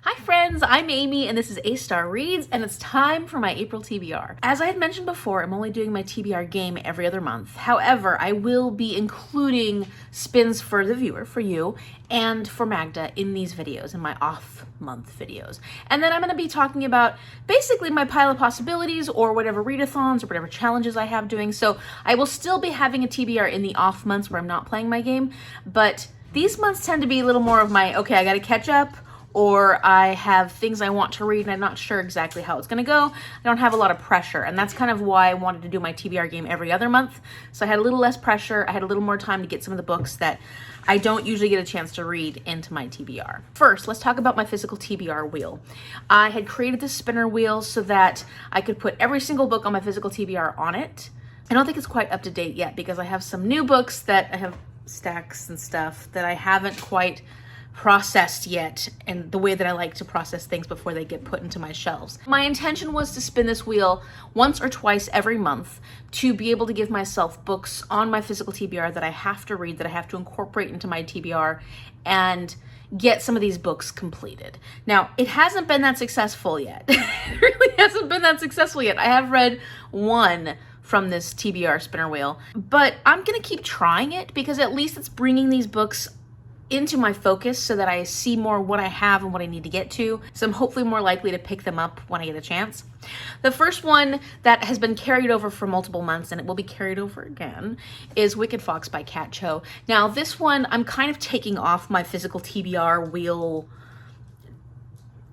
Hi friends, I'm Amy and this is A-Star Reads and it's time for my April TBR. As I had mentioned before, I'm only doing my TBR game every other month. However, I will be including spins for the viewer, for you, and for Magda in these videos, in my off-month videos. And then I'm going to be talking about basically my pile of possibilities or whatever readathons or whatever challenges I have doing. So I will still be having a TBR in the off months where I'm not playing my game, but these months tend to be a little more of my, okay, I got to catch up, or I have things I want to read and I'm not sure exactly how it's going to go. I don't have a lot of pressure, and that's kind of why I wanted to do my TBR game every other month. So I had a little less pressure. I had a little more time to get some of the books that I don't usually get a chance to read into my TBR. First, let's talk about my physical TBR wheel. I had created this spinner wheel so that I could put every single book on my physical TBR on it. I don't think it's quite up to date yet because I have some new books that I have stacks and stuff that I haven't quite processed yet, and the way that I like to process things before they get put into my shelves. My intention was to spin this wheel once or twice every month to be able to give myself books on my physical TBR that I have to read, that I have to incorporate into my TBR, and get some of these books completed. Now, it hasn't been that successful yet. It really hasn't been that successful yet. I have read one from this TBR spinner wheel, but I'm gonna keep trying it because at least it's bringing these books into my focus so that I see more what I have and what I need to get to. So I'm hopefully more likely to pick them up when I get a chance. The first one that has been carried over for multiple months, and it will be carried over again, is Wicked Fox by Kat Cho. Now this one, I'm kind of taking off my physical TBR wheel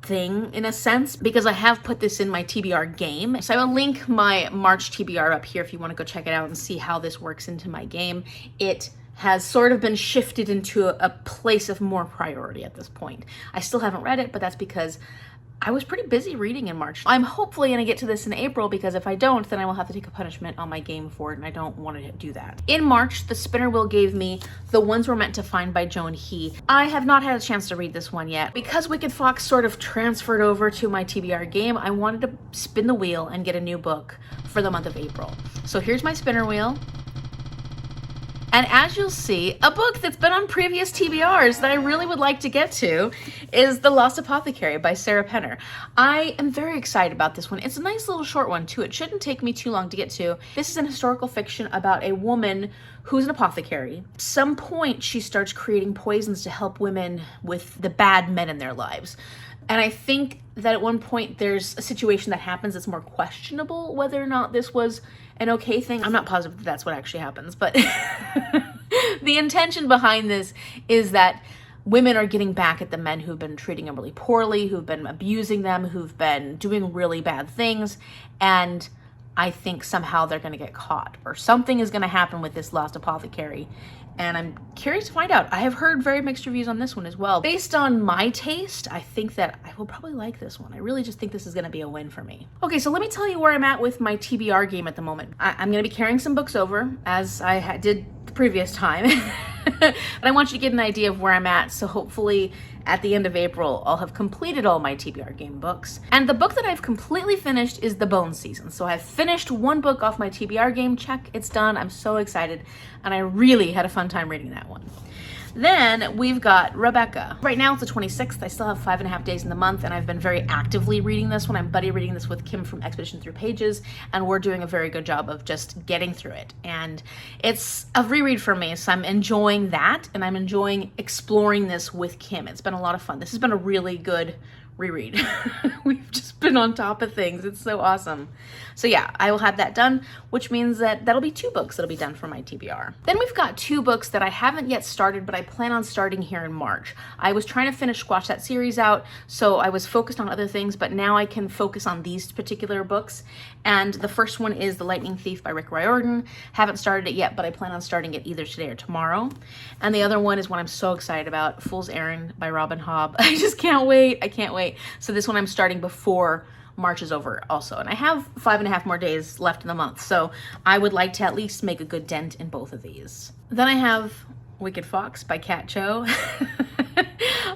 thing in a sense because I have put this in my TBR game. So I will link my March TBR up here if you want to go check it out and see how this works into my game. It has sort of been shifted into a place of more priority at this point. I still haven't read it, but that's because I was pretty busy reading in March. I'm hopefully gonna get to this in April because if I don't, then I will have to take a punishment on my game for it, and I don't want to do that. In March, the spinner wheel gave me The Ones We're Meant to Find by Joan. I have not had a chance to read this one yet. Because Wicked Fox sort of transferred over to my TBR game, I wanted to spin the wheel and get a new book for the month of April. So here's my spinner wheel. And as you'll see, a book that's been on previous TBRs that I really would like to get to is The Lost Apothecary by Sarah Penner. I am very excited about this one. It's a nice little short one too. It shouldn't take me too long to get to. This is an historical fiction about a woman who's an apothecary. At some point, she starts creating poisons to help women with the bad men in their lives. And I think that at one point there's a situation that happens that's more questionable whether or not this was an okay thing. I'm not positive that that's what actually happens, but the intention behind this is that women are getting back at the men who've been treating them really poorly, who've been abusing them, who've been doing really bad things, and I think somehow they're gonna get caught or something is gonna happen with this lost apothecary. And I'm curious to find out. I have heard very mixed reviews on this one as well. Based on my taste, I think that I will probably like this one. I really just think this is gonna be a win for me. Okay, so let me tell you where I'm at with my TBR game at the moment. I'm gonna be carrying some books over as I did the previous time. But I want you to get an idea of where I'm at, so hopefully at the end of April, I'll have completed all my TBR game books. And the book that I've completely finished is The Bone Season. So I've finished one book off my TBR game, check, it's done. I'm so excited, and I really had a fun time reading that one. Then we've got Rebecca. Right now it's the 26th. I still have 5.5 days in the month, and I've been very actively reading this one. I'm buddy reading this with Kim from Expedition Through Pages, and we're doing a very good job of just getting through it. And it's a reread for me, so I'm enjoying that, and I'm enjoying exploring this with Kim. It's been a lot of fun. This has been a really good reread. We've just been on top of things. It's so awesome. So yeah, I will have that done, which means that that'll be 2 books that'll be done for my TBR. Then we've got 2 books that I haven't yet started, but I plan on starting here in March. I was trying to squash that series out, so I was focused on other things, but now I can focus on these particular books. And the first one is The Lightning Thief by Riordan. Haven't started it yet, but I plan on starting it either today or tomorrow. And the other one is one I'm so excited about, Fool's Errand by Robin Hobb. I just can't wait. I can't wait. So this one I'm starting before March is over also. And I have 5.5 more days left in the month. So I would like to at least make a good dent in both of these. Then I have Wicked Fox by Kat Cho.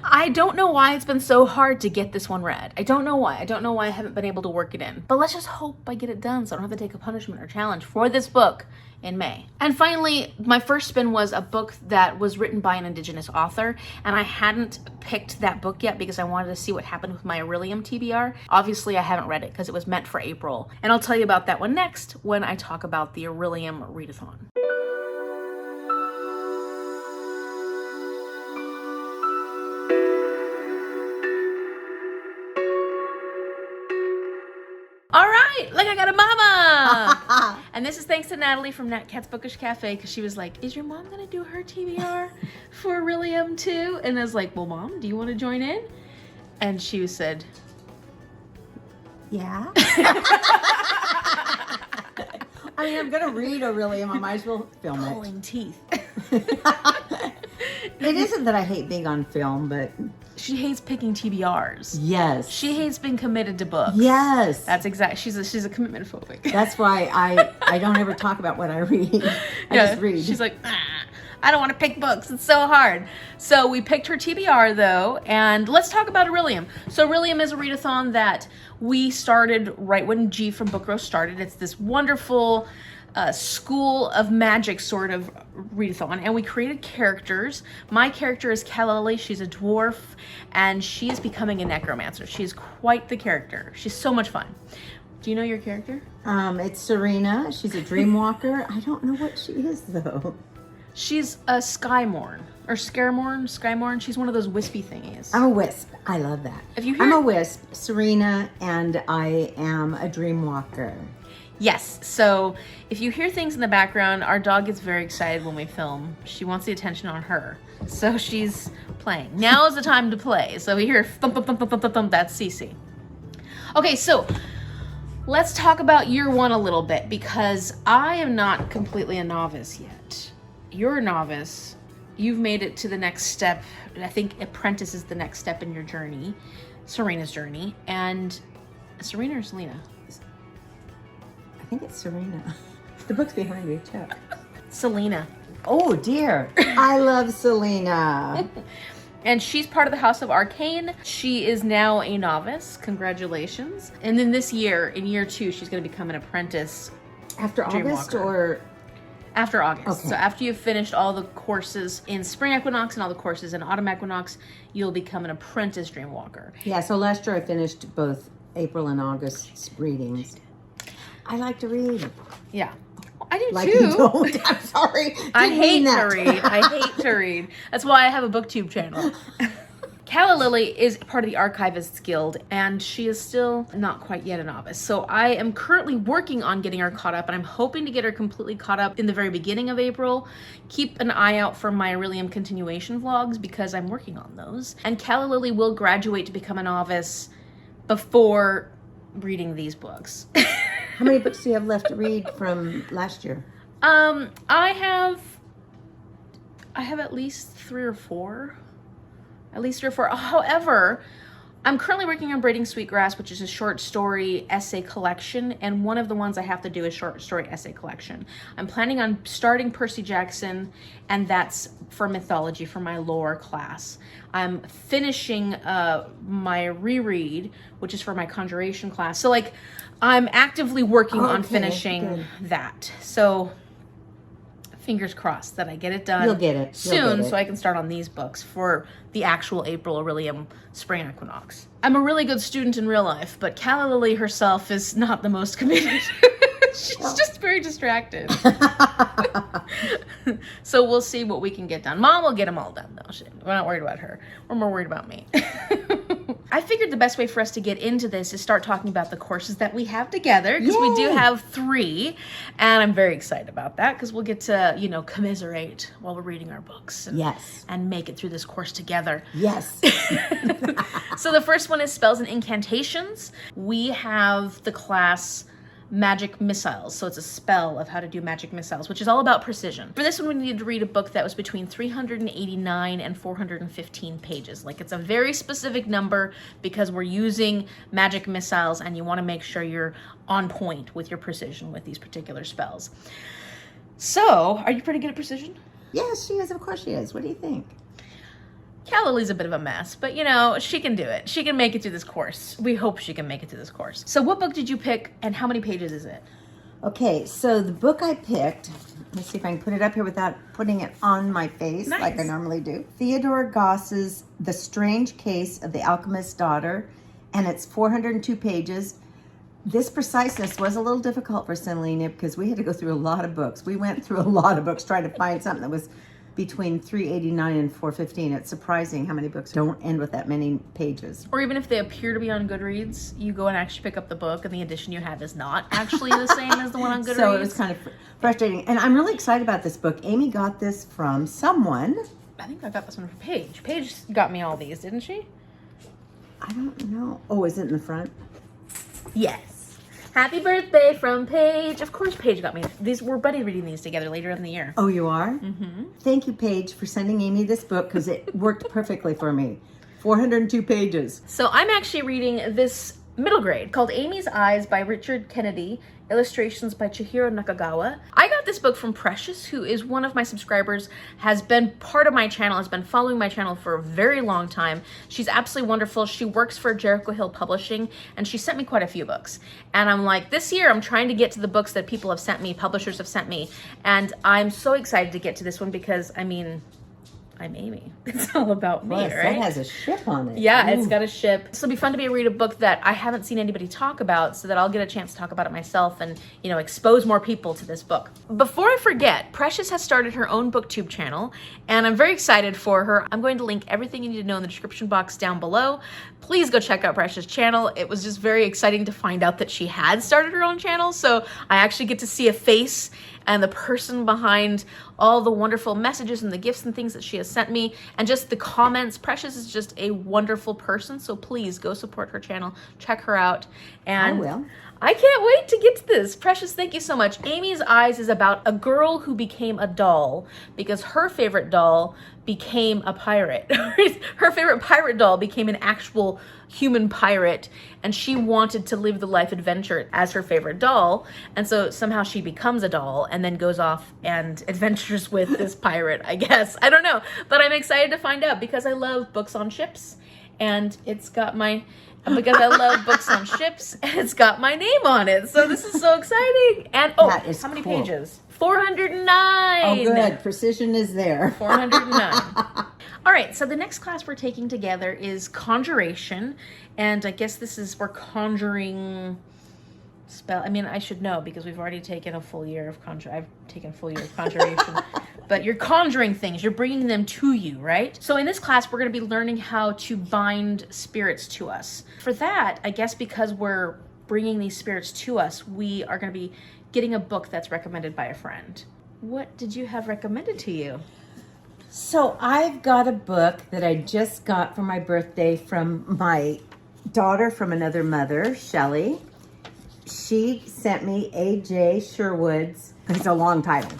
I don't know why it's been so hard to get this one read. I don't know why. I don't know why I haven't been able to work it in. But let's just hope I get it done so I don't have to take a punishment or challenge for this book in May. And finally, my first spin was a book that was written by an Indigenous author, and I hadn't picked that book yet because I wanted to see what happened with my Orilium TBR. Obviously, I haven't read it because it was meant for April, and I'll tell you about that one next when I talk about the Orilium Readathon. All right, look, I got a mama. And this is thanks to Natalie from Nat Cat's Bookish Cafe, because she was like, is your mom gonna do her TBR for Orilium too? And I was like, well, Mom, do you want to join in? And she said, yeah. I mean, I'm gonna read Orilium, I might as well film it. pulling teeth. It isn't that I hate being on film, but She hates picking TBRs. yes. She hates being committed to books. Yes. That's exact. She's a commitment phobic. That's why I don't ever talk about what I read. I just read. She's like, I don't want to pick books. It's so hard. So we picked her TBR though, and let's talk about Orilium. So Orilium is a readathon that we started right when G from Book Row started. It's this wonderful school of magic sort of readathon, and we created characters. My character is Chelle. She's a dwarf, and she is becoming a necromancer. She's quite the character. She's so much fun. Do you know your character? It's Serena. She's a dreamwalker. I don't know what she is though. She's a Skymorn or Skymorn. She's one of those wispy thingies. I'm a wisp. I love that. If you hear- I'm a wisp, Serena, and I am a dreamwalker. Yes, so if you hear things in the background, our dog gets very excited when we film. She wants the attention on her, so she's playing. Now is the time to play. So we hear thump, thump, thump, thump, thump, thump, that's Cece. Okay, so let's talk about year one a little bit, because I am not completely a novice yet. You're a novice. You've made it to the next step. I think apprentice is the next step in your journey, Serena's journey. And Serena or Selena? I think it's Serena. The book's behind you, check. Selena. Oh dear. I love Selena. And she's part of the House of Arcane. She is now a novice. Congratulations. And then this year, in year two, she's going to become an apprentice. After August Dreamwalker. or? After August. Okay. So after you've finished all the courses in Spring Equinox and all the courses in Autumn Equinox, you'll become an apprentice Dreamwalker. Yeah, so last year I finished both April and August's readings. I like to read. Yeah. I do Like too. you don't. I'm sorry. I Didn't hate mean to that. read. I hate to read. That's why I have a booktube channel. Calla is part of the Archivists Guild, and she is still not quite yet a novice. So I am currently working on getting her caught up, and I'm hoping to get her completely caught up in the very beginning of April. Keep an eye out for my Orilium continuation vlogs, because I'm working on those. And Calla will graduate to become a novice before reading these books. How many books do you have left to read from last year? I have at least three or four. However, I'm currently working on Braiding Sweetgrass, which is a short story essay collection, and one of the ones I have to do is short story essay collection. I'm planning on starting Percy Jackson, and that's for mythology for my lore class. I'm finishing my reread, which is for my conjuration class. So like, I'm actively working on finishing that. So fingers crossed that I get it done. You'll get it. Soon, so I can start on these books for the actual April Orilium Spring Equinox. I'm a really good student in real life, but Calla herself is not the most committed. She's just very distracted. So we'll see what we can get done. Mom will get them all done, though. We're not worried about her. We're more worried about me. I figured the best way for us to get into this is start talking about the courses that we have together, because we do have 3, and I'm very excited about that, because we'll get to, you know, commiserate while we're reading our books. And, and make it through this course together. Yes. So the first one is Spells and Incantations. We have the class Magic Missiles. So it's a spell of how to do magic missiles, which is all about precision. For this one, we needed to read a book that was between 389 and 415 pages. Like, it's a very specific number because we're using magic missiles, and you want to make sure you're on point with your precision with these particular spells. So, are you pretty good at precision? Yes, she is. Of course she is. What do you think? Callie's a bit of a mess, but you know, she can do it. She can make it through this course. We hope she can make it through this course. So what book did you pick and how many pages is it? Okay, so the book I picked, let's see if I can put it up here without putting it on my face like I normally do. Theodore Goss's The Strange Case of the Alchemist's Daughter, and it's 402 pages. This preciseness was a little difficult for Selena because we had to go through a lot of books. We went through a lot of books trying to find something that was between 389 and 415. It's surprising how many books don't end with that many pages. Or even if they appear to be on Goodreads, you go and actually pick up the book and the edition you have is not actually the same as the one on Goodreads. So it was kind of frustrating. And I'm really excited about this book. Amy got this from someone. I think I got this one from Paige. Paige got me all these, didn't she? I don't know. Oh, is it in the front? Yes. Happy birthday from Paige. Of course Paige got me. We're buddy reading these together later in the year. Oh, you are? Mm-hmm. Thank you, Paige, for sending Amy this book because it worked perfectly for me. 402 pages. So I'm actually reading this middle grade called Amy's Eyes by Richard Kennedy, illustrations by Chihiro Nakagawa. I got this book from Precious, who is one of my subscribers, has been part of my channel, has been following my channel for a very long time. She's absolutely wonderful. She works for Jericho Hill Publishing, and she sent me quite a few books. And I'm like, this year I'm trying to get to the books that people have sent me, publishers have sent me, and I'm so excited to get to this one because, I mean, I'm Amy. It's all about me, Plus, right? That has a ship on it. Yeah, Ooh. It's got a ship. So it'll be fun to read a book that I haven't seen anybody talk about so that I'll get a chance to talk about it myself and, you know, expose more people to this book. Before I forget, Precious has started her own booktube channel and I'm very excited for her. I'm going to link everything you need to know in the description box down below. Please go check out Precious' channel. It was just very exciting to find out that she had started her own channel. So I actually get to see a face and the person behind all the wonderful messages and the gifts and things that she has sent me and just the comments. Precious is just a wonderful person, so please go support her channel, check her out. And I will. I can't wait to get to this. Precious, thank you so much. Amy's Eyes is about a girl who became a doll because her favorite doll became a pirate. Her favorite pirate doll became an actual human pirate, and she wanted to live the life adventure as her favorite doll, and so somehow she becomes a doll and then goes off and adventures with this pirate, I guess. I don't know, but I'm excited to find out because I love books on ships, and it's got my... because I love books on ships, and it's got my name on it. So this is so exciting. And, oh, how many pages? 409. Oh, good. Precision is there. 409. All right, so the next class we're taking together is Conjuration. And I guess we're conjuring spell. I mean, I should know because we've already taken a full year of I've taken a full year of Conjuration. But you're conjuring things, you're bringing them to you, right? So in this class, we're going to be learning how to bind spirits to us. For that, I guess because we're bringing these spirits to us, we are going to be getting a book that's recommended by a friend. What did you have recommended to you? So I've got a book that I just got for my birthday from my daughter from another mother, Chelle. She sent me A.J. Sherwood's, it's a long title,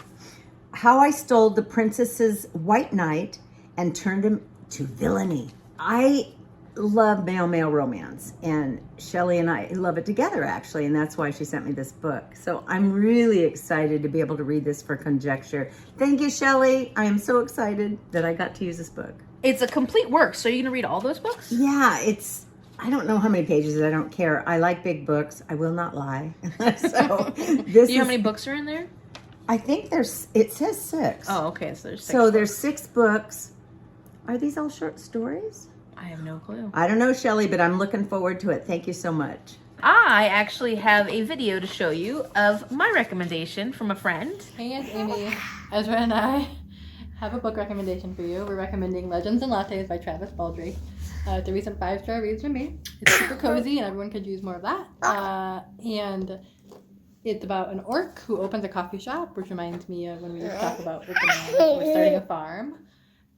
How I Stole the Princess's White Knight and Turned Him to Villainy. I love male-male romance, and Chelle and I love it together, actually, and that's why she sent me this book. So I'm really excited to be able to read this for Conjecture. Thank you, Chelle. I am so excited that I got to use this book. It's a complete work, so you're going to read all those books? Yeah, I don't know how many pages, I don't care. I like big books. I will not lie. So Do you know how many books are in there? I think it says 6. Oh, okay, so there's 6 So there's 6 books. Are these all short stories? I have no clue. I don't know, Chelle, but I'm looking forward to it. Thank you so much. I actually have a video to show you of my recommendation from a friend. Hey, it's Amy. Ezra and I have a book recommendation for you. We're recommending Legends and Lattes by Travis Baldree. It's a recent 5-star read from me. It's super cozy and everyone could use more of that. And it's about an orc who opens a coffee shop, which reminds me of when we talk about we're starting a farm.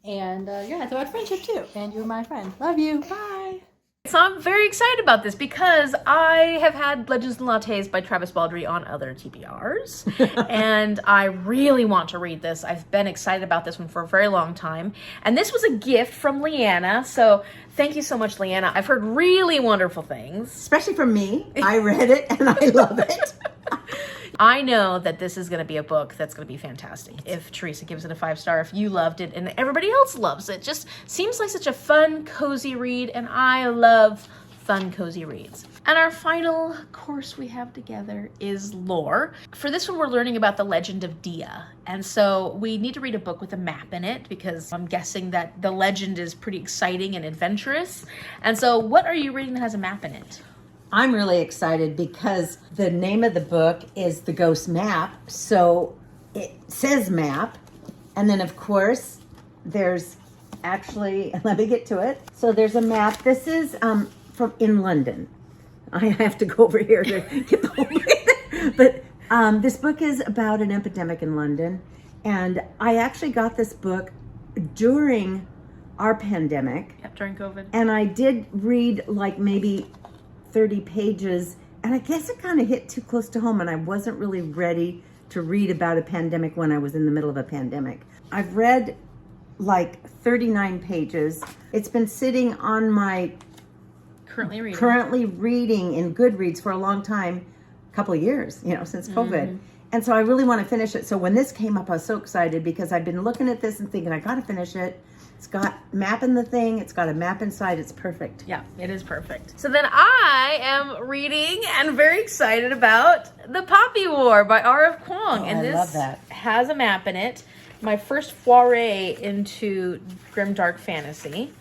And yeah, it's about friendship too. And you're my friend. Love you. Bye. So I'm very excited about this because I have had Legends and Lattes by Travis Baldree on other TBRs. And I really want to read this. I've been excited about this one for a very long time. And this was a gift from LeeAnna. So thank you so much, LeeAnna. I've heard really wonderful things. Especially from me. I read it and I love it. I know that this is going to be a book that's going to be fantastic. If Teresa gives it a 5-star, if you loved it and everybody else loves it. Just seems like such a fun, cozy read, and I love fun, cozy reads. And our final course we have together is lore. For this one, we're learning about the legend of Dia. And so we need to read a book with a map in it because I'm guessing that the legend is pretty exciting and adventurous. And so what are you reading that has a map in it? I'm really excited because the name of the book is The Ghost Map. So it says map. And then, of course, there's actually, let me get to it. So there's a map. This is from in London. I have to go over here to get the whole thing. But this book is about an epidemic in London. And I actually got this book during our pandemic. Yep, during COVID. And I did read like maybe 30 pages. And I guess it kind of hit too close to home. And I wasn't really ready to read about a pandemic when I was in the middle of a pandemic. I've read like 39 pages. It's been sitting on my currently reading in Goodreads for a long time, a couple of years, since COVID. And so I really want to finish it. So when this came up, I was so excited because I've been looking at this and thinking, I got to finish it. It's got map in the thing. It's got a map inside. It's perfect. Yeah, it is perfect. So then I am reading and very excited about The Poppy War by R.F. Kuang. And this love that. Has a map in it. My first foray into grimdark fantasy.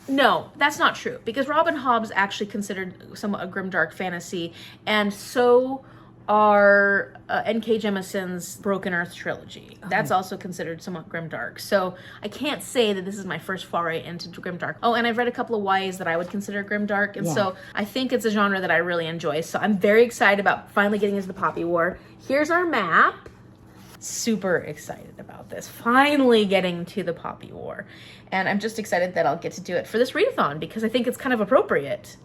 No, that's not true, because Robin Hobb's actually considered somewhat a grimdark fantasy, and so are N.K. Jemisin's Broken Earth trilogy. That's also considered somewhat grimdark. So I can't say that this is my first foray into grimdark. Oh, and I've read a couple of YAs that I would consider grimdark, and so I think it's a genre that I really enjoy. So I'm very excited about finally getting into the Poppy War. Here's our map. Super excited about this. Finally getting to the Poppy War. And I'm just excited that I'll get to do it for this readathon because I think it's kind of appropriate,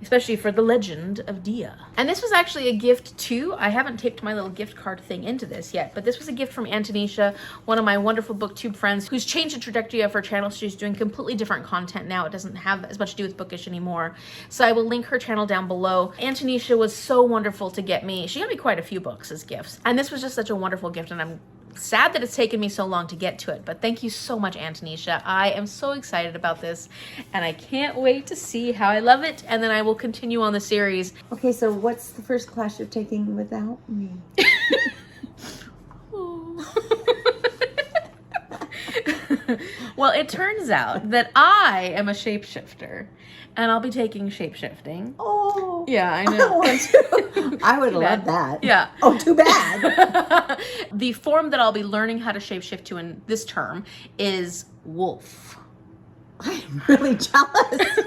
especially for the legend of Dia. And this was actually a gift too. I haven't taped my little gift card thing into this yet, but this was a gift from Antonisha, one of my wonderful booktube friends who's changed the trajectory of her channel. She's doing completely different content now. It doesn't have as much to do with bookish anymore. So I will link her channel down below. Antonisha was so wonderful to get me. She got me quite a few books as gifts. And this was just such a wonderful gift, and I'm sad that it's taken me so long to get to it, but thank you so much, Antonisha. I am so excited about this, and I can't wait to see how I love it, and then I will continue on the series. Okay, so what's the first class you're taking without me? Well, it turns out that I am a shapeshifter, and I'll be taking shapeshifting. Oh. Yeah, I know. I want to. I would love that. Yeah. Oh, too bad. The form that I'll be learning how to shapeshift to in this term is wolf. I'm really jealous.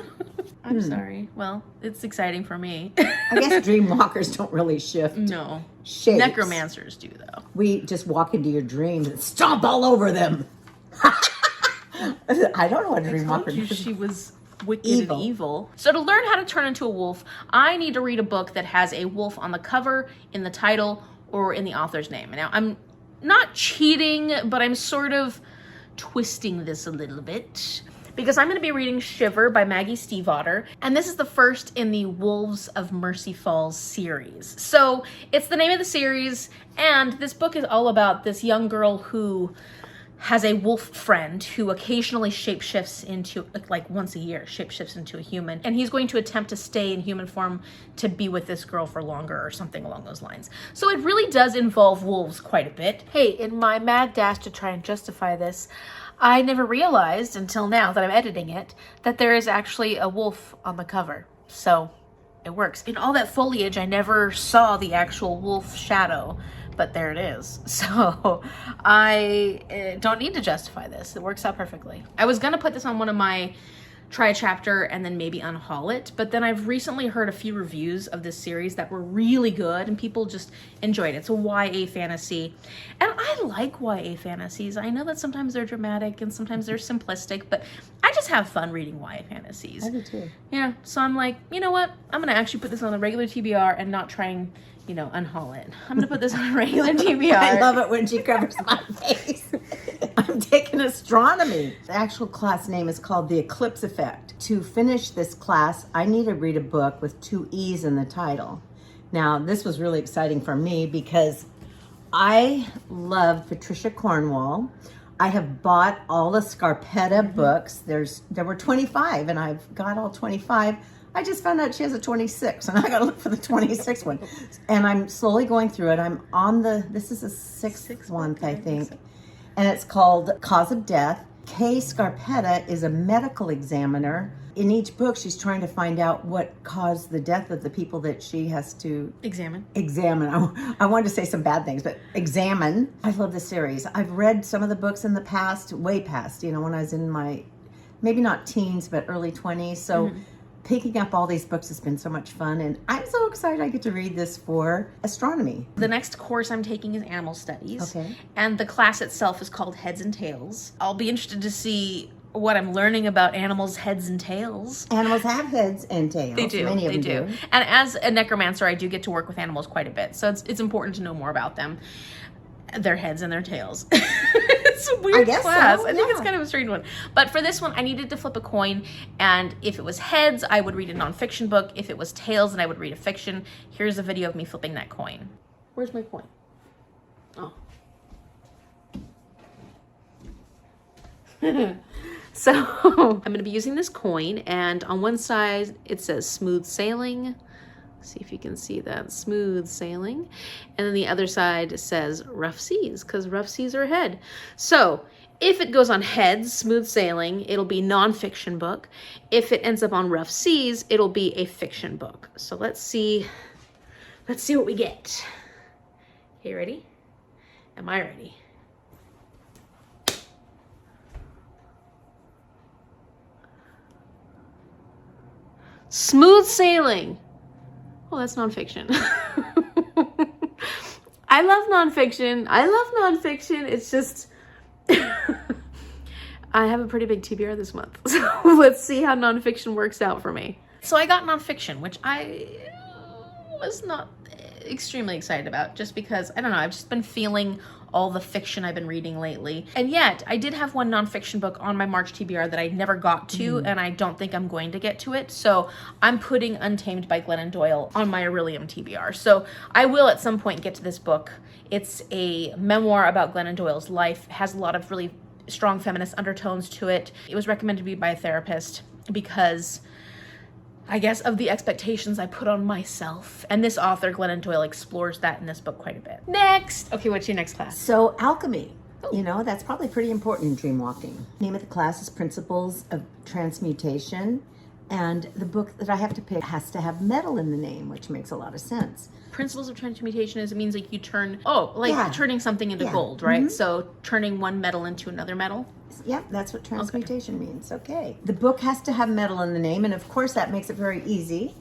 I'm sorry. Well, it's exciting for me. I guess dreamwalkers don't really shift. No. Shapes. Necromancers do, though. We just walk into your dreams and stomp all over them. I don't know what a dreamwalker does. She was wicked and evil. So to learn how to turn into a wolf, I need to read a book that has a wolf on the cover, in the title, or in the author's name. Now, I'm not cheating, but I'm sort of twisting this a little bit, because I'm going to be reading Shiver by Maggie Stiefvater, and this is the first in the Wolves of Mercy Falls series. So it's the name of the series, and this book is all about this young girl who has a wolf friend who occasionally shapeshifts into, like once a year, shapeshifts into a human. And he's going to attempt to stay in human form to be with this girl for longer or something along those lines. So it really does involve wolves quite a bit. Hey, in my mad dash to try and justify this, I never realized until now that I'm editing it that there is actually a wolf on the cover. So it works. In all that foliage, I never saw the actual wolf shadow, but there it is. So I don't need to justify this. It works out perfectly. I was gonna put this on one of my try a chapter and then maybe unhaul it, but then I've recently heard a few reviews of this series that were really good and people just enjoyed it. It's a YA fantasy, and I like YA fantasies. I know that sometimes they're dramatic and sometimes they're simplistic, but I just have fun reading YA fantasies. I do too. Yeah, so I'm like, you know what? I'm gonna actually put this on the regular TBR and not try and, unhaul it. I'm gonna put this on a regular TBR. I love it when she covers my face. I'm taking astronomy. The actual class name is called The Eclipse Effect. To finish this class, I need to read a book with 2 E's in the title, Now, this was really exciting for me because I love Patricia Cornwall. I have bought all the Scarpetta books. There were 25 and I've got all 25. I just found out she has a 26 and I gotta look for the 26 one. And I'm slowly going through it. I'm on this is the sixth one, I think. And it's called Cause of Death. Kay Scarpetta is a medical examiner. In each book, she's trying to find out what caused the death of the people that she has to Examine. I wanted to say some bad things, but examine. I love this series. I've read some of the books in the past, way past, when I was in my, maybe not teens, but early 20s. So picking up all these books has been so much fun. And I'm so excited I get to read this for astronomy. The next course I'm taking is animal studies. Okay. And the class itself is called Heads and Tails. I'll be interested to see what I'm learning about animals' heads and tails. Animals have heads and tails. They do. Many of them do. And as a necromancer, I do get to work with animals quite a bit. So it's important to know more about them. Their heads and their tails. It's a weird class. So, I think it's kind of a strange one. But for this one, I needed to flip a coin. And if it was heads, I would read a nonfiction book. If it was tails, then I would read a fiction. Here's a video of me flipping that coin. Where's my coin? Oh. So I'm going to be using this coin, and on one side it says smooth sailing. See if you can see that, smooth sailing. And then the other side says rough seas, because rough seas are ahead. So if it goes on heads, smooth sailing, it'll be nonfiction book. If it ends up on rough seas, it'll be a fiction book. So let's see what we get. Okay, ready? Am I ready? Smooth sailing. Oh, that's nonfiction. I love nonfiction. It's just, I have a pretty big TBR this month. So let's see how nonfiction works out for me. So I got nonfiction, which I was not extremely excited about, just because, I don't know, I've just been feeling all the fiction I've been reading lately. And yet, I did have one nonfiction book on my March TBR that I never got to, and I don't think I'm going to get to it. So I'm putting Untamed by Glennon Doyle on my Orilium TBR. So I will at some point get to this book. It's a memoir about Glennon Doyle's life. It has a lot of really strong feminist undertones to it. It was recommended to me by a therapist because, I guess, of the expectations I put on myself. And this author, Glennon Doyle, explores that in this book quite a bit. Next! Okay, what's your next class? So alchemy. That's probably pretty important in dream walking. Name of the class is Principles of Transmutation. And the book that I have to pick has to have metal in the name, which makes a lot of sense. Principles of Transmutation it means like you turn, turning something into gold, right? So turning one metal into another metal. Yeah, that's what transmutation means. Okay. The book has to have metal in the name, and of course that makes it very easy.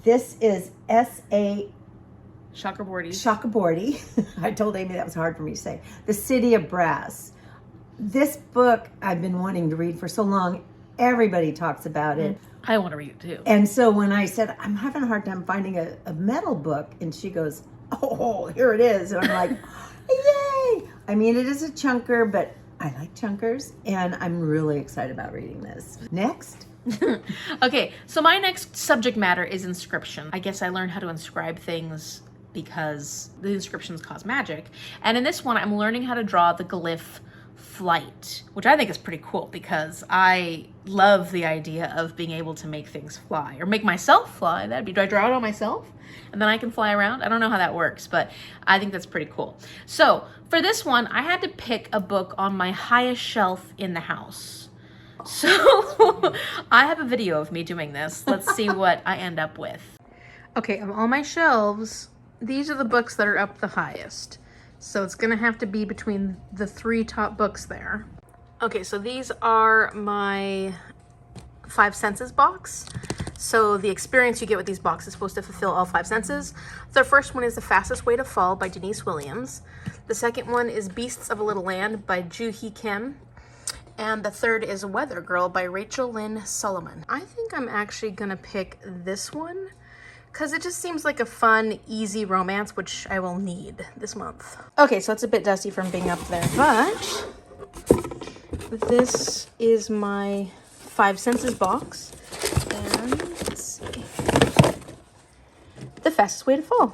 This is S.A. Chakraborty. I told Amy that was hard for me to say. The City of Brass. This book I've been wanting to read for so long. Everybody talks about it. I want to read it too. And so when I said, I'm having a hard time finding a metal book, and she goes, oh, here it is. And I'm like, yay! I mean, it is a chunker, but I like chunkers, and I'm really excited about reading this. Next. Okay, so my next subject matter is inscription. I guess I learned how to inscribe things because the inscriptions cause magic. And in this one, I'm learning how to draw the glyph flight, which I think is pretty cool because I love the idea of being able to make things fly, or make myself fly. Do I draw it on myself and then I can fly around? I don't know how that works, but I think that's pretty cool. So for this one, I had to pick a book on my highest shelf in the house. So I have a video of me doing this. Let's see what I end up with. Okay, of all my shelves, these are the books that are up the highest. So it's gonna have to be between the 3 top books there. Okay, so these are my 5 senses box. So the experience you get with these boxes is supposed to fulfill all 5 senses. The first one is The Fastest Way to Fall by Denise Williams. The second one is Beasts of a Little Land by Joo Hee Kim. And the third is Weather Girl by Rachel Lynn Solomon. I think I'm actually gonna pick this one because it just seems like a fun, easy romance, which I will need this month. Okay, so it's a bit dusty from being up there, but this is my 5 senses box. And let's see. The Fastest Way to Fall,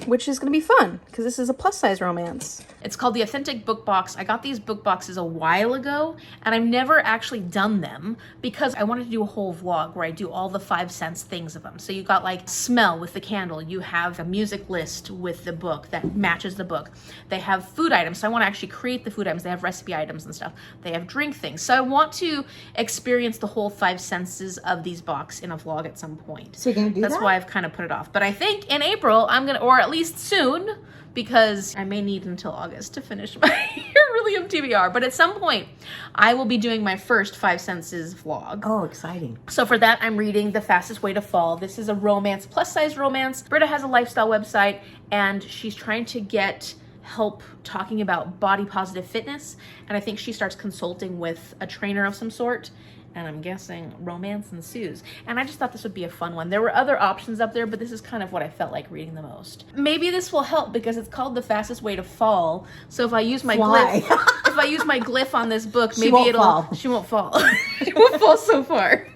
which is going to be fun because this is a plus size romance. It's called The Authentic Book Box. I got these book boxes a while ago and I've never actually done them because I wanted to do a whole vlog where I do all the 5 sense things of them. So you got like smell with the candle. You have a music list with the book that matches the book. They have food items. So I want to actually create the food items. They have recipe items and stuff. They have drink things. So I want to experience the whole 5 senses of these books in a vlog at some point. So you're going to do that? That's why I've kind of put it off. But I think in April, I'm going to, or at least soon, because I may need until August to finish my Orilium TBR. But at some point, I will be doing my first 5 senses vlog. Oh, exciting. So for that, I'm reading The Fastest Way to Fall. This is a romance, plus size romance. Britta has a lifestyle website and she's trying to get help talking about body positive fitness. And I think she starts consulting with a trainer of some sort. And I'm guessing romance ensues. And I just thought this would be a fun one. There were other options up there, but this is kind of what I felt like reading the most. Maybe this will help because it's called The Fastest Way to Fall. So if I use my glyph, if I use my glyph on this book, maybe she won't fall. She won't fall so far.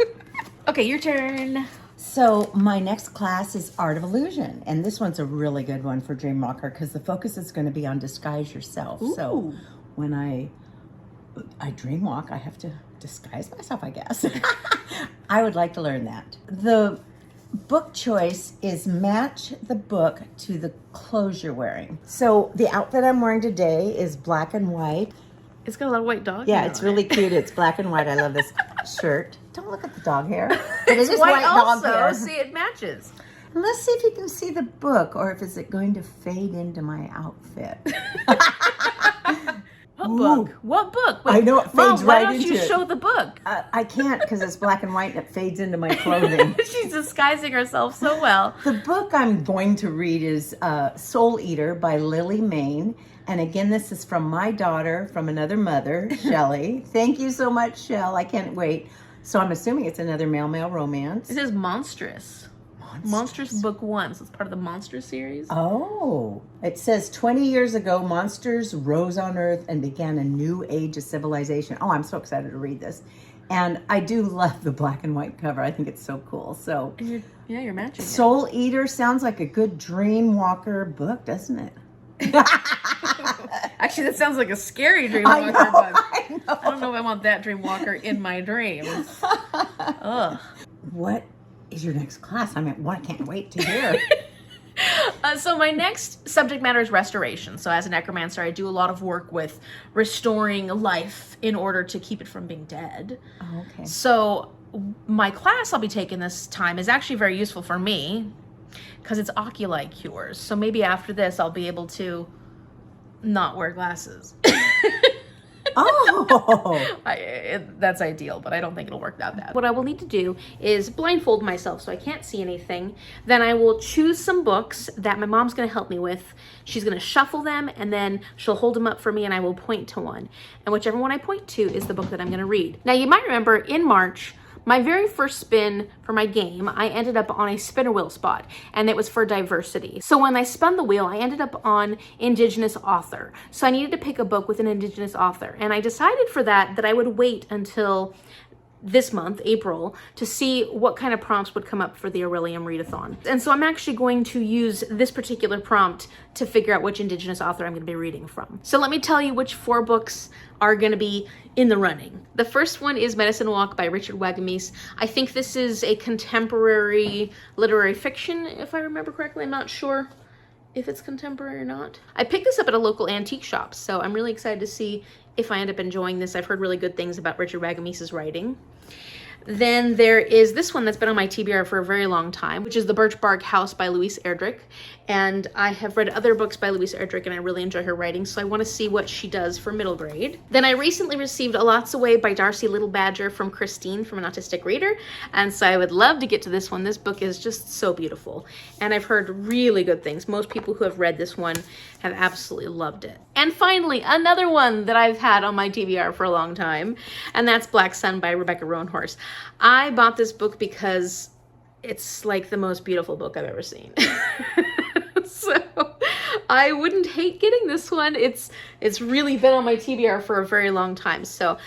Okay, your turn. So my next class is Art of Illusion. And this one's a really good one for Dreamwalker because the focus is going to be on disguise yourself. Ooh. So when I dreamwalk, I have to disguise myself, I guess. I would like to learn that. The book choice is match the book to the clothes you're wearing. So the outfit I'm wearing today is black and white. It's got a lot of white dog Yeah, hair it's on really it. cute. It's black and white. I love this shirt. Don't look at the dog hair. But it is White dog also. hair. See, it matches. And let's see if you can see the book or if is it going to fade into my outfit. What book? What book? Wait, I know it fades Mom, why right don't you into it. show the book? I can't because it's black and white and it fades into my clothing. She's disguising herself so well. The book I'm going to read is Soul Eater by Lily Main. And again, this is from my daughter, from another mother, Shelley. Thank you so much, Chelle. I can't wait. So I'm assuming it's another male romance. It says Monstrous. Monstrous Book 1. So it's part of the Monster series. Oh, it says 20 years ago, monsters rose on Earth and began a new age of civilization. Oh, I'm so excited to read this. And I do love the black and white cover. I think it's so cool. So And you're matching Soul Eater sounds like a good dream walker book, doesn't it? Actually, that sounds like a scary Dreamwalker I know, book. I know. I don't know if I want that Dreamwalker in my dreams. Ugh. What is your next class? I can't wait to hear. So my next subject matter is restoration. So as a necromancer, I do a lot of work with restoring life in order to keep it from being dead. Oh, okay. So my class I'll be taking this time is actually very useful for me because it's oculi cures. So maybe after this, I'll be able to not wear glasses. Oh, That's ideal, but I don't think it'll work that bad. What I will need to do is blindfold myself so I can't see anything. Then I will choose some books that my mom's going to help me with. She's going to shuffle them and then she'll hold them up for me and I will point to one. And whichever one I point to is the book that I'm going to read. Now you might remember in March, my very first spin for my game, I ended up on a spinner wheel spot, and it was for diversity. So when I spun the wheel, I ended up on Indigenous author. So I needed to pick a book with an Indigenous author, and I decided for that I would wait until this month, April, to see what kind of prompts would come up for the Orilium Readathon. And so I'm actually going to use this particular prompt to figure out which Indigenous author I'm going to be reading from. So let me tell you which 4 books are going to be in the running. The first one is Medicine Walk by Richard Wagamese. I think this is a contemporary literary fiction, if I remember correctly. I'm not sure if it's contemporary or not. I picked this up at a local antique shop, so I'm really excited to see if I end up enjoying this. I've heard really good things about Richard Wagamese's writing. Then there is this one that's been on my TBR for a very long time, which is The Birch Bark House by Louise Erdrich. And I have read other books by Louise Erdrich and I really enjoy her writing, so I want to see what she does for middle grade. Then I recently received A Lot's Away by Darcy Little Badger from Christine from An Autistic Reader, and so I would love to get to this one. This book is just so beautiful, and I've heard really good things. Most people who have read this one have absolutely loved it. And finally, another one that I've had on my TBR for a long time, and that's Black Sun by Rebecca Roanhorse. I bought this book because it's like the most beautiful book I've ever seen. So I wouldn't hate getting this one. It's really been on my TBR for a very long time. So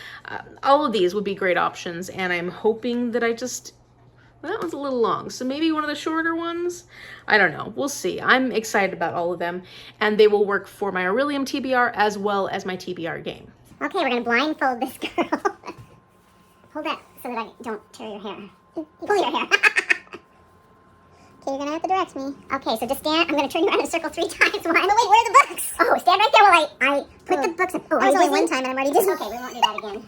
all of these would be great options, and I'm hoping that I just Well, that one's a little long, so maybe one of the shorter ones? I don't know. We'll see. I'm excited about all of them, and they will work for my Orilium TBR as well as my TBR game. Okay, we're going to blindfold this girl. Hold that so that I don't tear your hair. Pull your hair. Okay, you're going to have to direct me. Okay, so just stand. I'm going to turn you around in a circle 3 times. One. No, wait, where are the books? Oh, stand right there while I put the books in. Oh, I was only one time and I'm already dizzy. Okay, we won't do that again.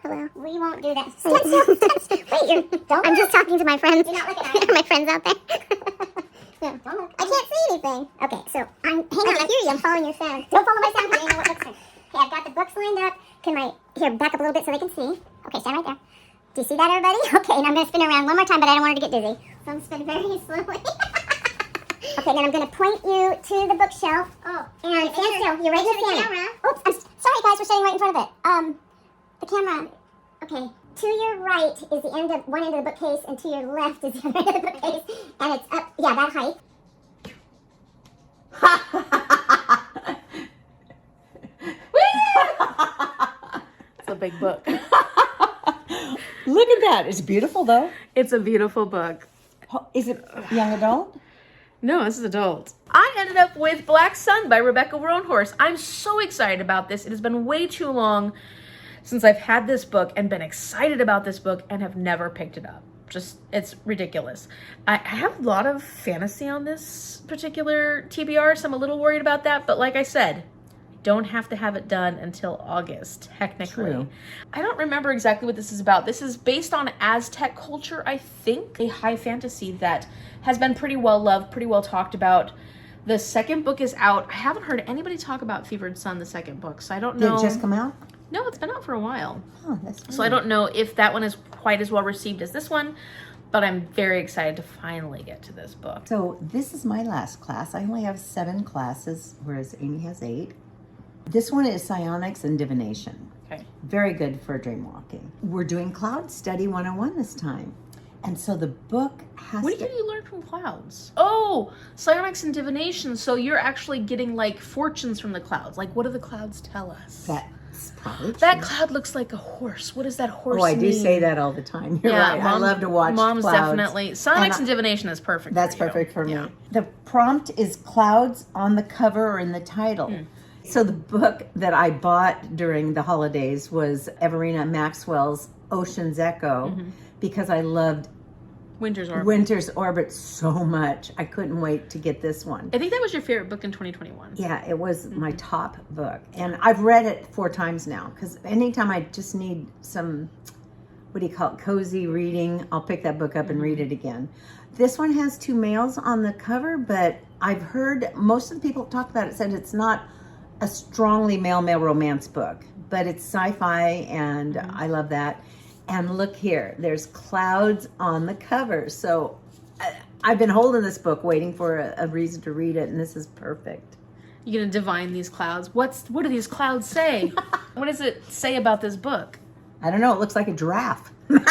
Hello? We won't do that. Stand still. Stand still. Wait, don't. I'm just talking to my friends. You're not looking at me. My friends out there. No, don't look. I can't see anything. Okay, so hang on, I hear you. I'm following your sound. Don't follow my sound because I know what books are. Okay, I've got the books lined up. Here, back up a little bit so they can see. Okay, stand right there. Do you see that, everybody? Okay, and I'm going to spin around one more time, but I don't want her to get dizzy. So I'm spinning very slowly. Okay, then I'm going to point you to the bookshelf. Oh. And stand still. You're right near the camera. Oops, I'm sorry, guys. We're standing right in front of it. The camera. Okay. To your right is the end of one end of the bookcase, and to your left is the other end of the bookcase. And it's up, yeah, that height. It's a big book. Look at that. It's beautiful, though. It's a beautiful book. Is it young adult? No, this is adult. I ended up with Black Sun by Rebecca Roanhorse. I'm so excited about this. It has been way too long since I've had this book and been excited about this book and have never picked it up. Just, it's ridiculous. I have a lot of fantasy on this particular TBR, so I'm a little worried about that. But like I said, don't have to have it done until August, technically. True. I don't remember exactly what this is about. This is based on Aztec culture, I think. A high fantasy that has been pretty well loved, pretty well talked about. The second book is out. I haven't heard anybody talk about Fevered Sun, the second book, so I don't know. Did it just come out? No, it's been out for a while. Oh, that's weird. So I don't know if that one is quite as well received as this one, but I'm very excited to finally get to this book. So this is my last class. I only have 7 classes, whereas Amy has 8. This one is psionics and divination. Okay. Very good for dream walking. We're doing Cloud Study 101 this time. And so the book has What did you learn from clouds? Oh, psionics and divination. So you're actually getting like fortunes from the clouds. Like, what do the clouds tell us? That's probably That true. cloud looks like a horse. What does that horse Oh, I do mean? say that all the time. You're Yeah, right. Mom, I love to watch Mom's clouds. definitely. Psionics and divination is perfect. That's for you. perfect for Yeah. me. The prompt is clouds on the cover or in the title. So the book that I bought during the holidays was Everina Maxwell's Ocean's Echo because I loved Winter's Orbit. Winter's Orbit so much. I couldn't wait to get this one. I think that was your favorite book in 2021. Yeah, it was my top book. And I've read it 4 times now because anytime I just need some, what do you call it, cozy reading, I'll pick that book up and read it again. This one has 2 males on the cover, but I've heard most of the people talk about it said it's not a strongly male romance book, but it's sci-fi and I love that. And look here, there's clouds on the cover. So I've been holding this book waiting for a reason to read it, and this is perfect. You're gonna divine these clouds. What do these clouds say? What does it say about this book? I don't know, it looks like a giraffe. What?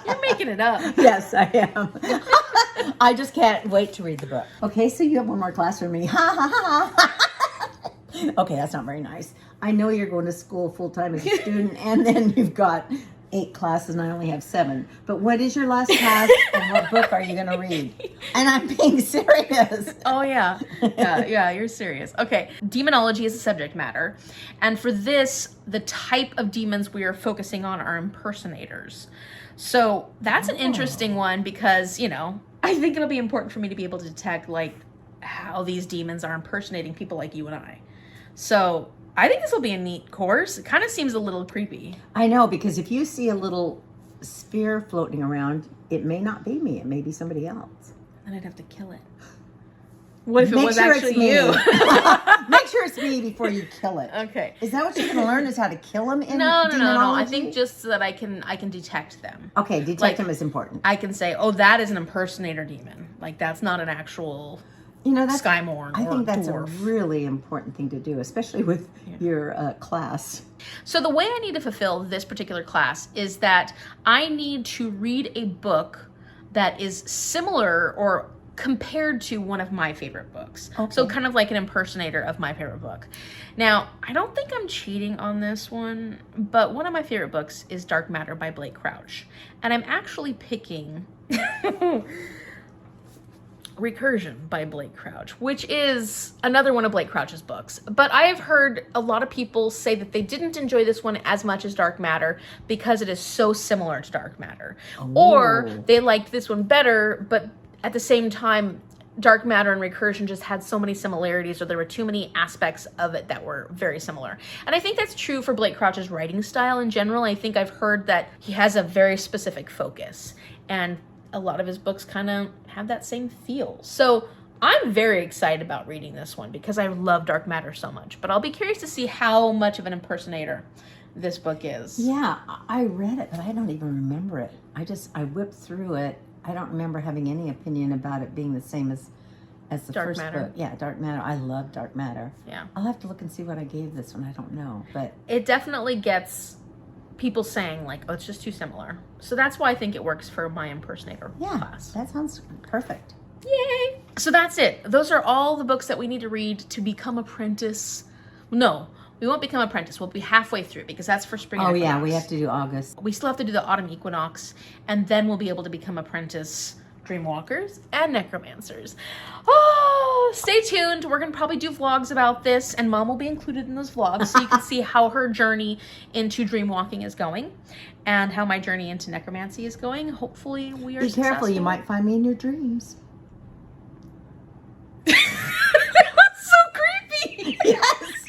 You're making it up. Yes, I am. I just can't wait to read the book. Okay, so you have one more class for me. Ha ha ha. Okay, that's not very nice. I know you're going to school full-time as a student, and then you've got 8 classes, and I only have 7. But what is your last class, and what book are you going to read? And I'm being serious. Oh, yeah. Yeah, you're serious. Okay, demonology is a subject matter. And for this, the type of demons we are focusing on are impersonators. So that's an interesting one because, you know, I think it'll be important for me to be able to detect, like, how these demons are impersonating people like you and I. So I think this will be a neat course. It kind of seems a little creepy. I know, because if you see a little sphere floating around, it may not be me. It may be somebody else. Then I'd have to kill it. What if it Make was sure actually it's me. you? Make sure it's me before you kill it. Okay. Is that what you're going to learn, is how to kill them in No. I demonology? think just so that I can detect them. Okay, detect Like- them is important. I can say, oh, that is an impersonator demon. Like, that's not an actual You know, that's Skymorn I or think that's dwarf. a really important thing to do, especially with your class. So the way I need to fulfill this particular class is that I need to read a book that is similar or compared to one of my favorite books. Okay. So kind of like an impersonator of my favorite book. Now, I don't think I'm cheating on this one, but one of my favorite books is Dark Matter by Blake Crouch. And I'm actually picking Recursion by Blake Crouch, which is another one of Blake Crouch's books. But I have heard a lot of people say that they didn't enjoy this one as much as Dark Matter because it is so similar to Dark Matter. Or they liked this one better, but at the same time, Dark Matter and Recursion just had so many similarities, or there were too many aspects of it that were very similar. And I think that's true for Blake Crouch's writing style in general. I think I've heard that he has a very specific focus, and a lot of his books kind of have that same feel. So I'm very excited about reading this one because I love Dark Matter so much, but I'll be curious to see how much of an impersonator this book is. Yeah, I read it, but I don't even remember it. I whipped through it. I don't remember having any opinion about it being the same as the Dark first Matter. book. Yeah, Dark Matter. I love Dark Matter. Yeah. I'll have to look and see what I gave this one. I don't know, but It definitely gets people saying like, oh, it's just too similar. So that's why I think it works for my impersonator class. that sounds perfect. Yay! So that's it. Those are all the books that we need to read to become apprentice. No, we won't become apprentice. We'll be halfway through because that's for spring. Oh and yeah, equinox. we have to do August. We still have to do the autumn equinox, and then we'll be able to become apprentice dreamwalkers and necromancers. Oh, stay tuned. We're gonna probably do vlogs about this, and Mom will be included in those vlogs so you can see how her journey into dreamwalking is going and how my journey into necromancy is going. Hopefully we are Be careful, you might find me in your dreams. That's so creepy. Yes.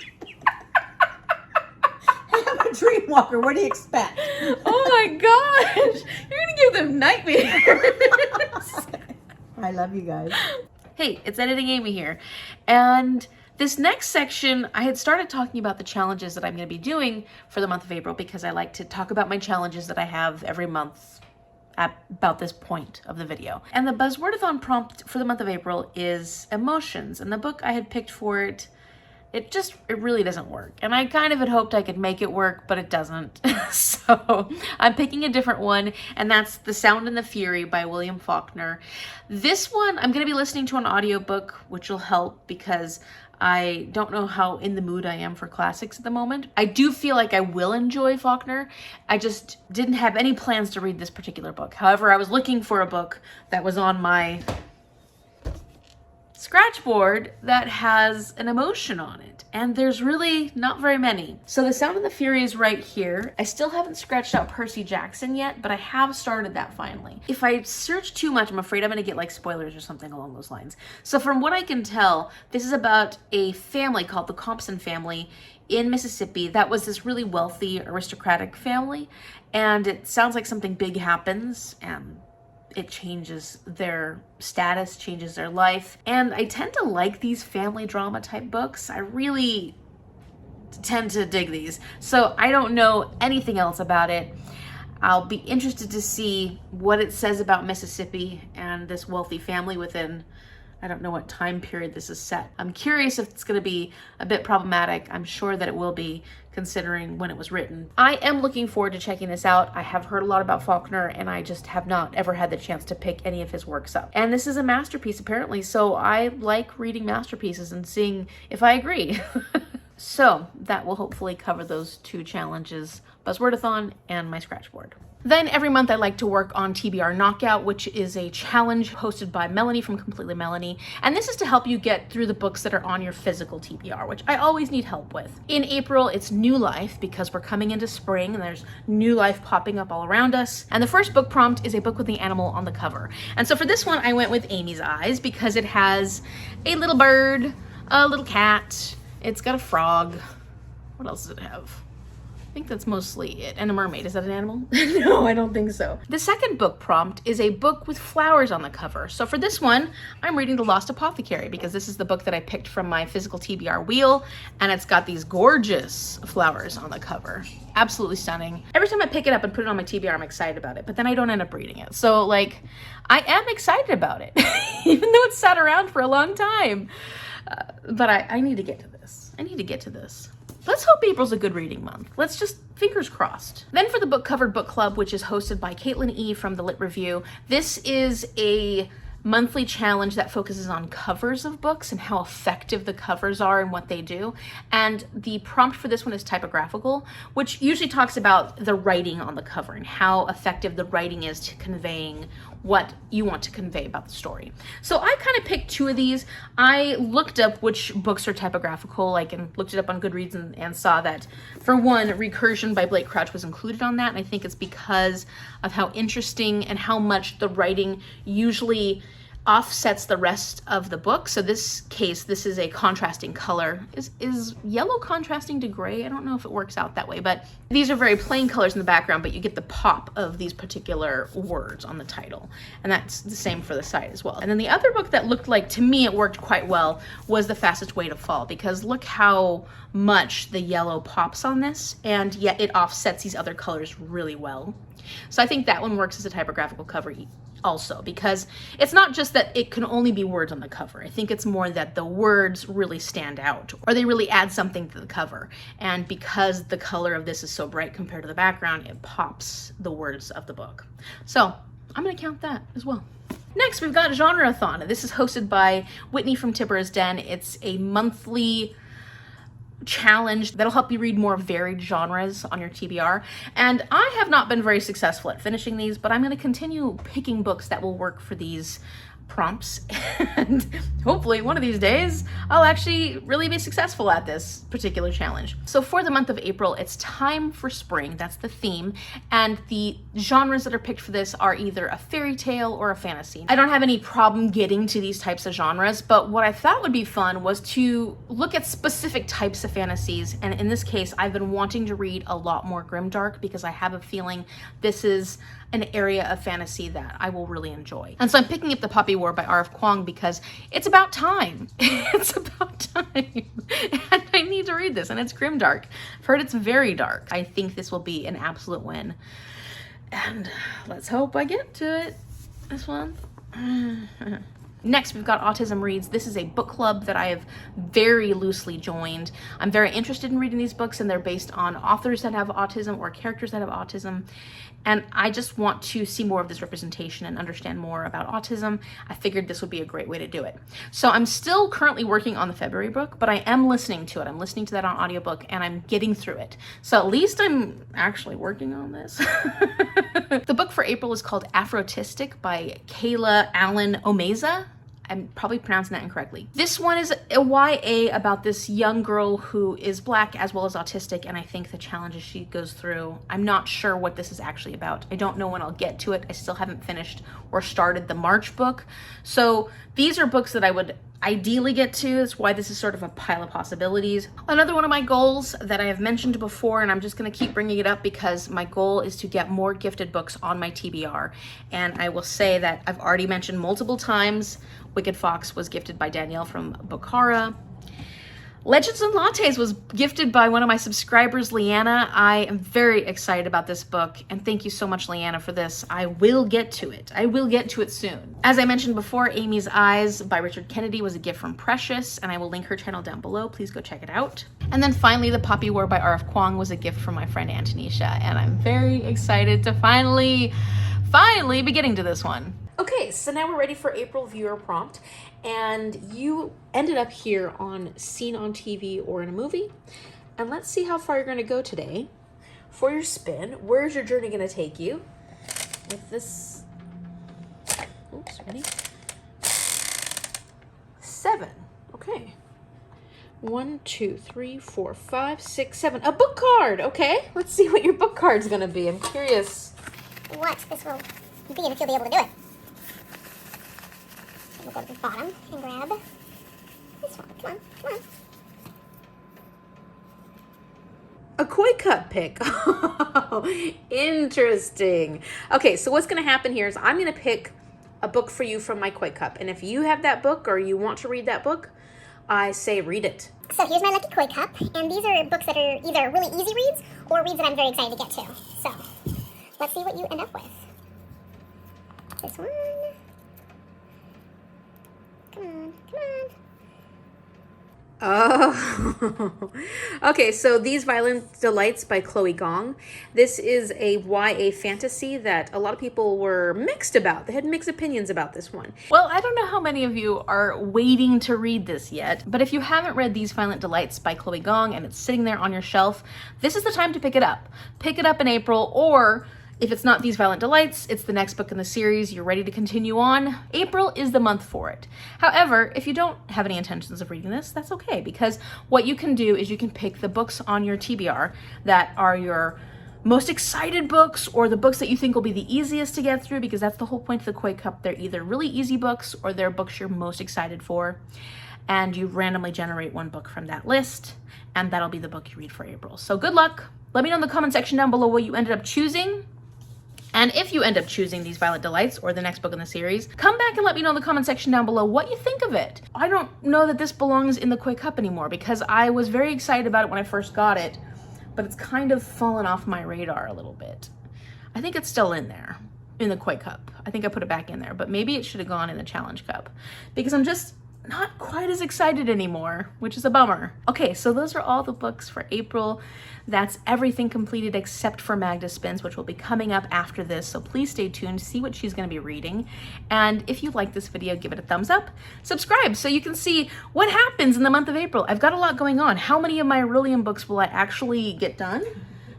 I'm a dream walker. What do you expect? Oh my gosh. You're gonna give them nightmares. I love you guys. Hey, it's Editing Amy here. And this next section, I had started talking about the challenges that I'm going to be doing for the month of April because I like to talk about my challenges that I have every month at about this point of the video. And the Buzzwordathon prompt for the month of April is emotions. And the book I had picked for it, it really doesn't work. And I kind of had hoped I could make it work, but it doesn't. So I'm picking a different one, and that's The Sound and the Fury by William Faulkner. This one, I'm gonna be listening to an audiobook, which will help because I don't know how in the mood I am for classics at the moment. I do feel like I will enjoy Faulkner. I just didn't have any plans to read this particular book. However, I was looking for a book that was on my scratchboard that has an emotion on it, and there's really not very many. So The Sound and the Fury is right here. I still haven't scratched out Percy Jackson yet, but I have started that finally. If I search too much, I'm afraid I'm gonna get like spoilers or something along those lines. So from what I can tell, this is about a family called the Compson family in Mississippi that was this really wealthy aristocratic family, and it sounds like something big happens and it changes their status, changes their life. And I tend to like these family drama type books. I really tend to dig these. So I don't know anything else about it. I'll be interested to see what it says about Mississippi and this wealthy family within, I don't know what time period this is set. I'm curious if it's going to be a bit problematic. I'm sure that it will be, considering when it was written. I am looking forward to checking this out. I have heard a lot about Faulkner, and I just have not ever had the chance to pick any of his works up. And this is a masterpiece, apparently, so I like reading masterpieces and seeing if I agree. So that will hopefully cover those two challenges, Buzzwordathon and my scratchboard. Then every month I like to work on TBR Knockout, which is a challenge hosted by Melanie from Completely Melanie. And this is to help you get through the books that are on your physical TBR, which I always need help with. In April, it's New Life because we're coming into spring and there's new life popping up all around us. And the first book prompt is a book with the animal on the cover. And so for this one, I went with Amy's Eyes because it has a little bird, a little cat, it's got a frog. What else does it have? I think that's mostly it. And a mermaid. Is that an animal? No, I don't think so. The second book prompt is a book with flowers on the cover. So for this one, I'm reading The Lost Apothecary because this is the book that I picked from my physical TBR wheel, and it's got these gorgeous flowers on the cover. Absolutely stunning. Every time I pick it up and put it on my TBR, I'm excited about it, but then I don't end up reading it. So like, I am excited about it, even though it's sat around for a long time. But I need to get to this. I need to get to this. Let's hope April's a good reading month. Let's just, fingers crossed. Then for the Book Covered Book Club, which is hosted by Caitlin E. from The Lit Review, this is a monthly challenge that focuses on covers of books and how effective the covers are and what they do. And the prompt for this one is typographical, which usually talks about the writing on the cover and how effective the writing is to conveying what you want to convey about the story. So I kind of picked 2 of these. I looked up which books are typographical, and looked it up on Goodreads and saw that, for one, Recursion by Blake Crouch was included on that, and I think it's because of how interesting and how much the writing usually offsets the rest of the book. So this case, this is a contrasting color. Is yellow contrasting to gray? I don't know if it works out that way, but these are very plain colors in the background, but you get the pop of these particular words on the title. And that's the same for the side as well. And then the other book that looked like, to me, it worked quite well was The Fastest Way to Fall, because look how much the yellow pops on this, and yet it offsets these other colors really well. So I think that one works as a typographical cover also, because it's not just that it can only be words on the cover. I think it's more that the words really stand out, or they really add something to the cover. And because the color of this is so bright compared to the background, it pops the words of the book. So I'm gonna count that as well. Next, we've got Genreathon. This is hosted by Whitney from Tibbura's Den. It's a monthly challenge that'll help you read more varied genres on your TBR. And I have not been very successful at finishing these, but I'm going to continue picking books that will work for these prompts, and hopefully one of these days I'll actually really be successful at this particular challenge. So for the month of April, it's time for spring. That's the theme, and the genres that are picked for this are either a fairy tale or a fantasy. I don't have any problem getting to these types of genres, but what I thought would be fun was to look at specific types of fantasies, and in this case I've been wanting to read a lot more grimdark because I have a feeling this is an area of fantasy that I will really enjoy. And so I'm picking up The Poppy War by R.F. Kuang because it's about time. It's about time. And I need to read this, and it's grimdark. I've heard it's very dark. I think this will be an absolute win. And let's hope I get to it this month. Next, we've got Autism Reads. This is a book club that I have very loosely joined. I'm very interested in reading these books, and they're based on authors that have autism or characters that have autism. And I just want to see more of this representation and understand more about autism. I figured this would be a great way to do it. So I'm still currently working on the February book, but I am listening to it. I'm listening to that on audiobook, and I'm getting through it. So at least I'm actually working on this. The book for April is called Afrotistic by Kayla Allen Omeza. I'm probably pronouncing that incorrectly. This one is a YA about this young girl who is Black as well as autistic, and I think the challenges she goes through, I'm not sure what this is actually about. I don't know when I'll get to it. I still haven't finished or started the March book. So these are books that I would ideally get to. That's why this is sort of a pile of possibilities. Another one of my goals that I have mentioned before, and I'm just going to keep bringing it up because my goal is to get more gifted books on my TBR. And I will say that I've already mentioned multiple times Wicked Fox was gifted by Danielle from Bokhara. Legends and Lattes was gifted by one of my subscribers, LeeAnna. I am very excited about this book, and thank you so much, LeeAnna, for this. I will get to it. I will get to it soon. As I mentioned before, Amy's Eyes by Richard Kennedy was a gift from Precious, and I will link her channel down below. Please go check it out. And then finally, The Poppy War by R.F. Kuang was a gift from my friend Antonisha, and I'm very excited to finally be getting to this one. Okay, so now we're ready for April viewer prompt, and you ended up here on Seen on TV or in a movie, and let's see how far you're going to go today for your spin. Where's your journey going to take you with this? Oops, ready? 7. Okay. 1, 2, 3, 4, 5, 6, 7. A book card. Okay, let's see what your book card's going to be. I'm curious what this will be and if you'll be able to do it. We'll go to the bottom and grab this one. Come on, come on. A koi cup pick. Oh, interesting. Okay, so what's going to happen here is I'm going to pick a book for you from my koi cup. And if you have that book or you want to read that book, I say read it. So here's my lucky koi cup. And these are books that are either really easy reads or reads that I'm very excited to get to. So let's see what you end up with. This one. Come on, come Oh, okay. So These Violent Delights by Chloe Gong. This is a YA fantasy that a lot of people were mixed about. They had mixed opinions about this one. Well, I don't know how many of you are waiting to read this yet, but if you haven't read These Violent Delights by Chloe Gong and it's sitting there on your shelf, this is the time to pick it up. Pick it up in April, or if it's not These Violent Delights, it's the next book in the series, you're ready to continue on, April is the month for it. However, if you don't have any intentions of reading this, that's okay, because what you can do is you can pick the books on your TBR that are your most excited books, or the books that you think will be the easiest to get through, because that's the whole point of the Koi Cup. They're either really easy books or they're books you're most excited for. And you randomly generate one book from that list, and that'll be the book you read for April. So good luck. Let me know in the comment section down below what you ended up choosing. And if you end up choosing These Violent Delights or the next book in the series, come back and let me know in the comment section down below what you think of it. I don't know that this belongs in the Koi Cup anymore, because I was very excited about it when I first got it, but it's kind of fallen off my radar a little bit. I think it's still in there, in the Koi Cup. I think I put it back in there, but maybe it should have gone in the Challenge Cup, because I'm just not quite as excited anymore, which is a bummer. Okay, so those are all the books for April. That's everything completed except for Magda Spins, which will be coming up after this, so please stay tuned to see what she's going to be reading. And if you like this video, give it a thumbs up, subscribe so you can see what happens in the month of April. I've got a lot going on. How many of my Orilium books will I actually get done?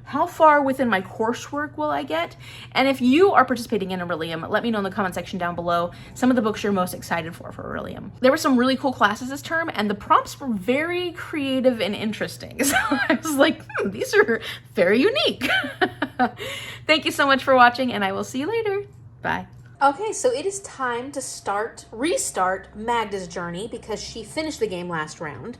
How far within my coursework will I get? And if you are participating in Orilium, let me know in the comment section down below some of the books you're most excited for Orilium. There were some really cool classes this term, and the prompts were very creative and interesting. So I was like, these are very unique. Thank you so much for watching, and I will see you later. Bye. Okay, so it is time to restart Magda's journey, because she finished the game last round.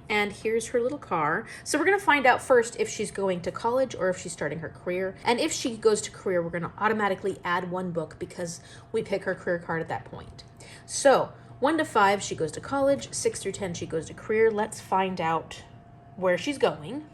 And here's her little car. So we're gonna find out first if she's going to college or if she's starting her career. And if she goes to career, we're gonna automatically add one book because we pick her career card at that point. So 1 to 5, she goes to college. 6 through 10, she goes to career. Let's find out where she's going.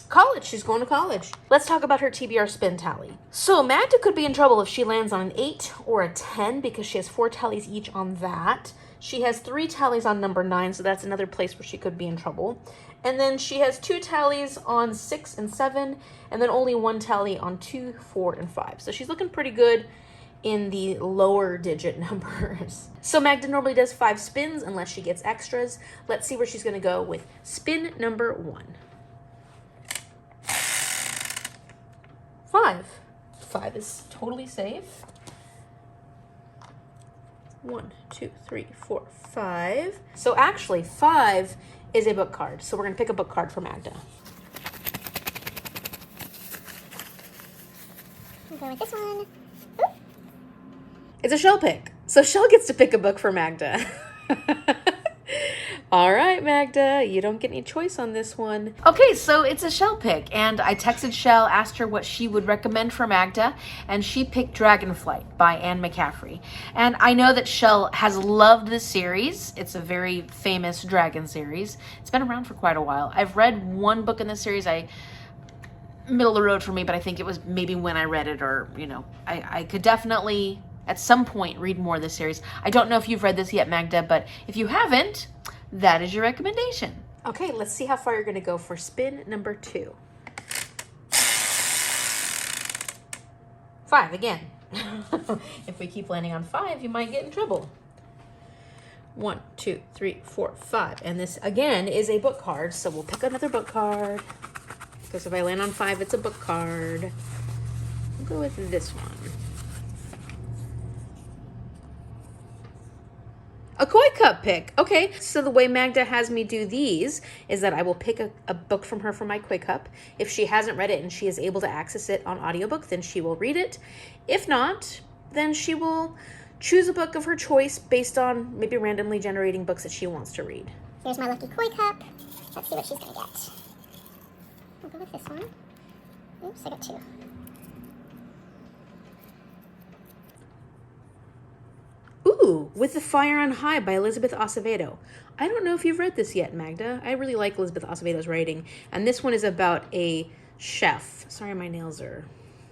College, she's going to college. Let's talk about her TBR spin tally. So Magda could be in trouble if she lands on an 8 or a 10, because she has 4 tallies each on that. She has 3 tallies on number 9, so that's another place where she could be in trouble. And then she has 2 tallies on 6 and 7, and then only 1 tally on 2, 4, and 5. So she's looking pretty good in the lower digit numbers. So Magda normally does 5 spins unless she gets extras. Let's see where she's gonna go with spin number 1. 5. 5 is totally safe. 1, 2, 3, 4, 5. So actually 5 is a book card. So we're gonna pick a book card for Magda. I'll go with this one. Ooh. It's a Chelle pick. So Chelle gets to pick a book for Magda. All right, Magda, you don't get any choice on this one. Okay, so it's a Chelle pick, and I texted Chelle, asked her what she would recommend for Magda, and she picked Dragonflight by McCaffrey. And I know that Chelle has loved this series. It's a very famous dragon series. It's been around for quite a while. I've read one book in the series. Middle of the road for me, but I think it was maybe when I read it, or, you know, I could definitely at some point read more of this series. I don't know if you've read this yet, Magda, but if you haven't, that is your recommendation. Okay, let's see how far you're gonna go for spin number 2. 5 again. If we keep landing on 5, you might get in trouble. 1, 2, 3, 4, 5. And this again is a book card, so we'll pick another book card. Because if I land on 5, it's a book card. We'll go with this one. A Koi Cup pick. Okay, so the way Magda has me do these is that I will pick a book from her for my Koi Cup. If she hasn't read it and she is able to access it on audiobook, then she will read it. If not, then she will choose a book of her choice based on maybe randomly generating books that she wants to read. Here's my lucky Koi Cup. Let's see what she's gonna get. I'll go with this one. Oops, I got 2. Ooh, With the Fire on High by Elizabeth Acevedo. I don't know if you've read this yet, Magda. I really like Elizabeth Acevedo's writing. And this one is about a chef. Sorry, my nails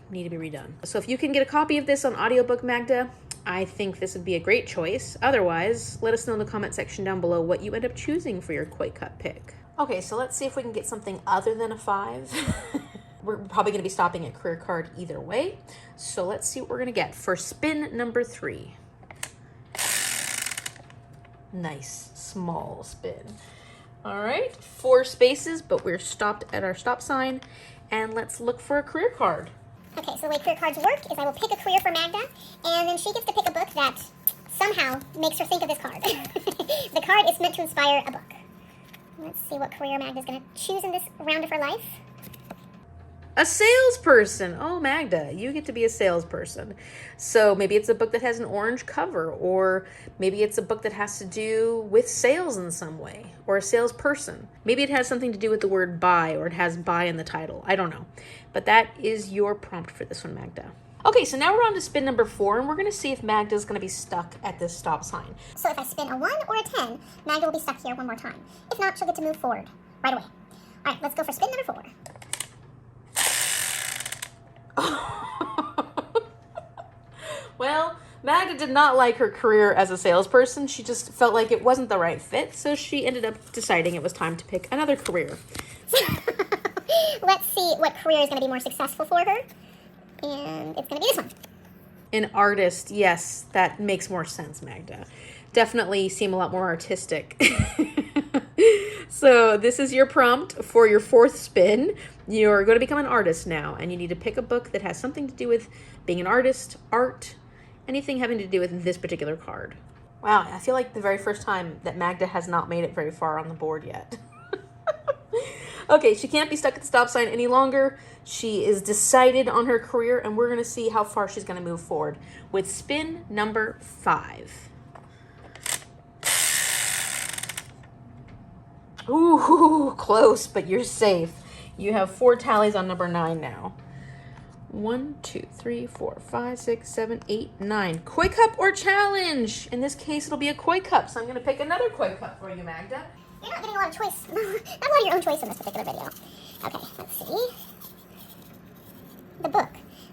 need to be redone. So if you can get a copy of this on audiobook, Magda, I think this would be a great choice. Otherwise, let us know in the comment section down below what you end up choosing for your Koi Cup pick. Okay, so let's see if we can get something other than a 5. We're probably going to be stopping at career card either way. So let's see what we're going to get for spin number 3. Nice, small spin. All right, 4 spaces, but we're stopped at our stop sign. And let's look for a career card. Okay, so the way career cards work is I will pick a career for Magda, and then she gets to pick a book that somehow makes her think of this card. The card is meant to inspire a book. Let's see what career Magda's going to choose in this round of her life. A salesperson. Oh, Magda, you get to be a salesperson. So maybe it's a book that has an orange cover, or maybe it's a book that has to do with sales in some way, or a salesperson. Maybe it has something to do with the word buy, or it has buy in the title. I don't know. But that is your prompt for this one, Magda. Okay, so now we're on to spin number 4, and we're going to see if Magda's going to be stuck at this stop sign. So if I spin a 1 or a 10, Magda will be stuck here one more time. If not, she'll get to move forward right away. All right, let's go for spin number 4. Well, Magda did not like her career as a salesperson. She just felt like it wasn't the right fit, so she ended up deciding it was time to pick another career. Let's see what career is going to be more successful for her. And it's going to be this one. An artist, yes, that makes more sense, Magda. Definitely seem a lot more artistic. So this is your prompt for your 4th spin. You're going to become an artist now, and you need to pick a book that has something to do with being an artist, art, anything having to do with this particular card. Wow, I feel like the very first time that Magda has not made it very far on the board yet. Okay, she can't be stuck at the stop sign any longer. She is decided on her career, and we're going to see how far she's going to move forward with spin number 5. Ooh, close, but you're safe. You have 4 tallies on number 9 now. 1, 2, 3, 4, 5, 6, 7, 8, 9. Koi Cup or challenge? In this case, it'll be a Koi Cup, so I'm going to pick another Koi Cup for you, Magda. You're not getting a lot of choice. Not a lot of your own choice in this particular video. Okay, let's see. The book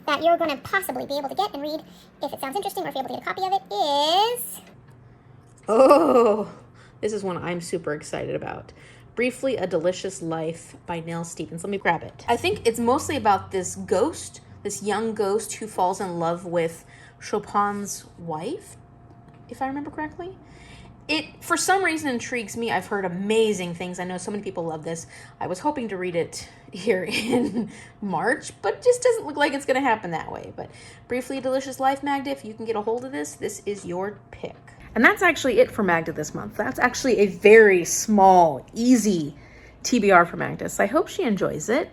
that you're going to possibly be able to get and read, if it sounds interesting or if you're able to get a copy of it, is... Oh, this is one I'm super excited about. Briefly, A Delicious Life by Neil Stevens. Let me grab it. I think it's mostly about this ghost, this young ghost who falls in love with Chopin's wife, if I remember correctly. It, for some reason, intrigues me. I've heard amazing things. I know so many people love this. I was hoping to read it here in March, but it just doesn't look like it's going to happen that way. But briefly, A Delicious Life, Magda, if you can get a hold of this, this is your pick. And that's actually it for Magda this month. That's actually a very small, easy TBR for Magda. So I hope she enjoys it.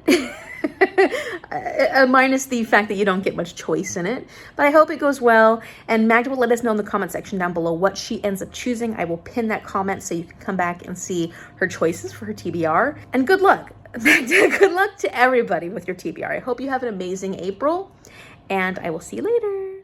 Minus the fact that you don't get much choice in it. But I hope it goes well. And Magda will let us know in the comment section down below what she ends up choosing. I will pin that comment so you can come back and see her choices for her TBR. And good luck. Magda, good luck to everybody with your TBR. I hope you have an amazing April. And I will see you later.